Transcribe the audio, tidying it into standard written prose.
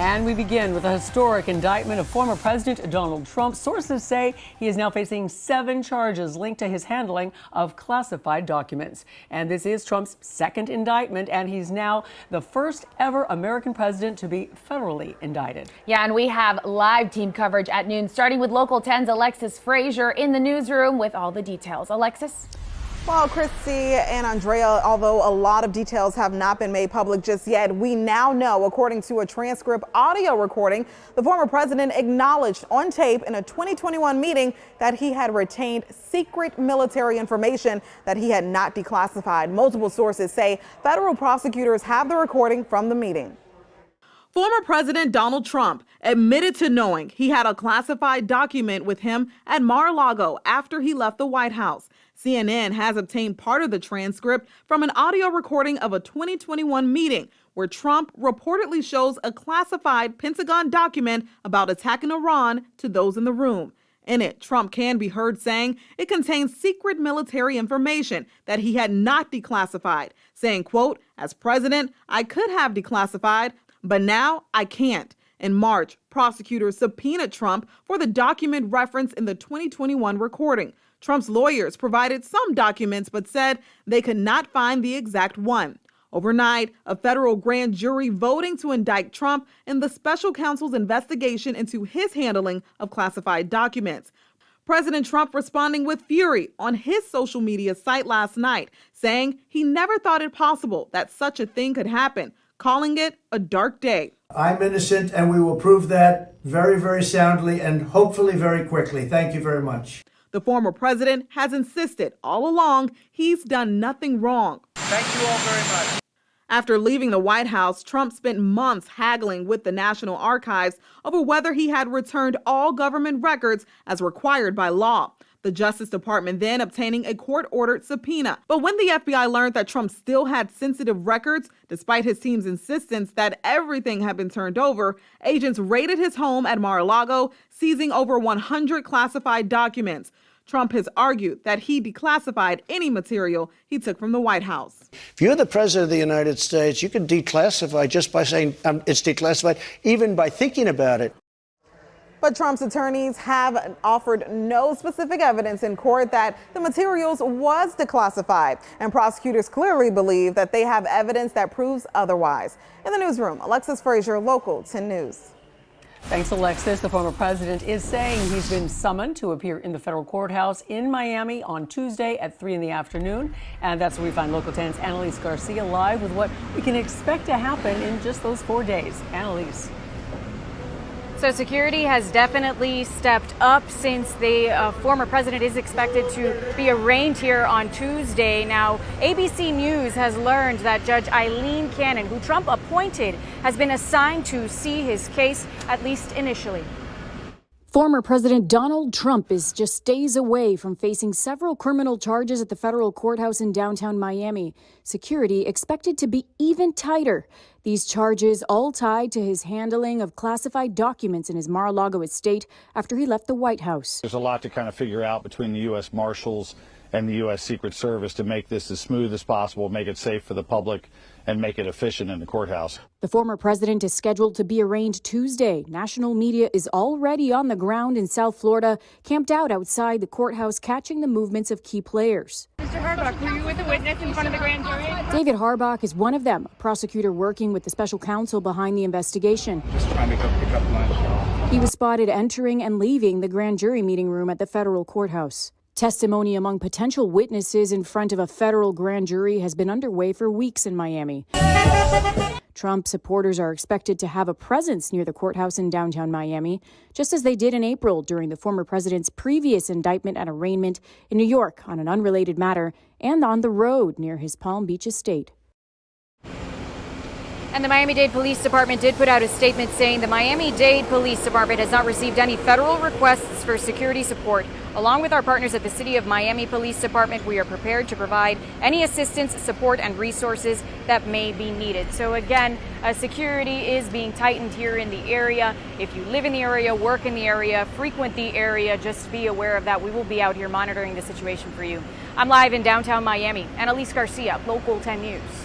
And we begin with a historic indictment of former President Donald Trump. Sources say he is now facing 7 charges linked to his handling of classified documents. And this is Trump's second indictment, and he's now the first ever American president to be federally indicted. Yeah, and we have live team coverage at noon, starting with Local 10's Alexis Frazier in the newsroom with all the details. Alexis? Well, Christy and Andrea, although a lot of details have not been made public just yet, we now know, according to a transcript audio recording, the former president acknowledged on tape in a 2021 meeting that he had retained secret military information that he had not declassified. Multiple sources say federal prosecutors have the recording from the meeting. Former President Donald Trump admitted to knowing he had a classified document with him at Mar-a-Lago after he left the White House. CNN has obtained part of the transcript from an audio recording of a 2021 meeting where Trump reportedly shows a classified Pentagon document about attacking Iran to those in the room. In it, Trump can be heard saying it contains secret military information that he had not declassified, saying, quote, "As president, I could have declassified, but now I can't." In March, prosecutors subpoenaed Trump for the document referenced in the 2021 recording. Trump's lawyers provided some documents but said they could not find the exact one. Overnight, a federal grand jury voting to indict Trump in the special counsel's investigation into his handling of classified documents. President Trump responding with fury on his social media site last night, saying he never thought it possible that such a thing could happen, calling it a dark day. I'm innocent, and we will prove that very, very soundly and hopefully very quickly. Thank you very much. The former president has insisted all along he's done nothing wrong. Thank you all very much. After leaving the White House, Trump spent months haggling with the National Archives over whether he had returned all government records as required by law. The Justice Department then obtaining a court-ordered subpoena. But when the FBI learned that Trump still had sensitive records, despite his team's insistence that everything had been turned over, agents raided his home at Mar-a-Lago, seizing over 100 classified documents. Trump has argued that he declassified any material he took from the White House. If you're the president of the United States, you can declassify just by saying it's declassified, even by thinking about it. But Trump's attorneys have offered no specific evidence in court that the materials was declassified, and prosecutors clearly believe that they have evidence that proves otherwise. In the newsroom, Alexis Frazier, Local 10 News. Thanks, Alexis. The former president is saying he's been summoned to appear in the federal courthouse in Miami on Tuesday at 3 in the afternoon. And that's where we find Local 10's Annalise Garcia live with what we can expect to happen in just those 4 days. Annalise. So security has definitely stepped up since the former president is expected to be arraigned here on Tuesday. Now, ABC News has learned that Judge Eileen Cannon, who Trump appointed, has been assigned to see his case, at least initially. Former President Donald Trump is just days away from facing several criminal charges at the federal courthouse in downtown Miami. Security expected to be even tighter. These charges all tied to his handling of classified documents in his Mar-a-Lago estate after he left the White House. There's a lot to kind of figure out between the U.S. Marshals and the U.S. Secret Service to make this as smooth as possible, make it safe for the public, and make it efficient in the courthouse. The former president is scheduled to be arraigned Tuesday. National media is already on the ground in South Florida, camped out outside the courthouse, catching the movements of key players. Mr. Harbach, were you with the witness in front of the grand jury? David Harbach is one of them, a prosecutor working with the special counsel behind the investigation. Just trying to go pick up lunch. He was spotted entering and leaving the grand jury meeting room at the federal courthouse. Testimony among potential witnesses in front of a federal grand jury has been underway for weeks in Miami. Trump supporters are expected to have a presence near the courthouse in downtown Miami, just as they did in April during the former president's previous indictment and arraignment in New York on an unrelated matter, and on the road near his Palm Beach estate. And the Miami-Dade Police Department did put out a statement saying the Miami-Dade Police Department has not received any federal requests for security support. Along with our partners at the City of Miami Police Department, we are prepared to provide any assistance, support, and resources that may be needed. So again, security is being tightened here in the area. If you live in the area, work in the area, frequent the area, just be aware of that. We will be out here monitoring the situation for you. I'm live in downtown Miami. Annalise Garcia, Local 10 News.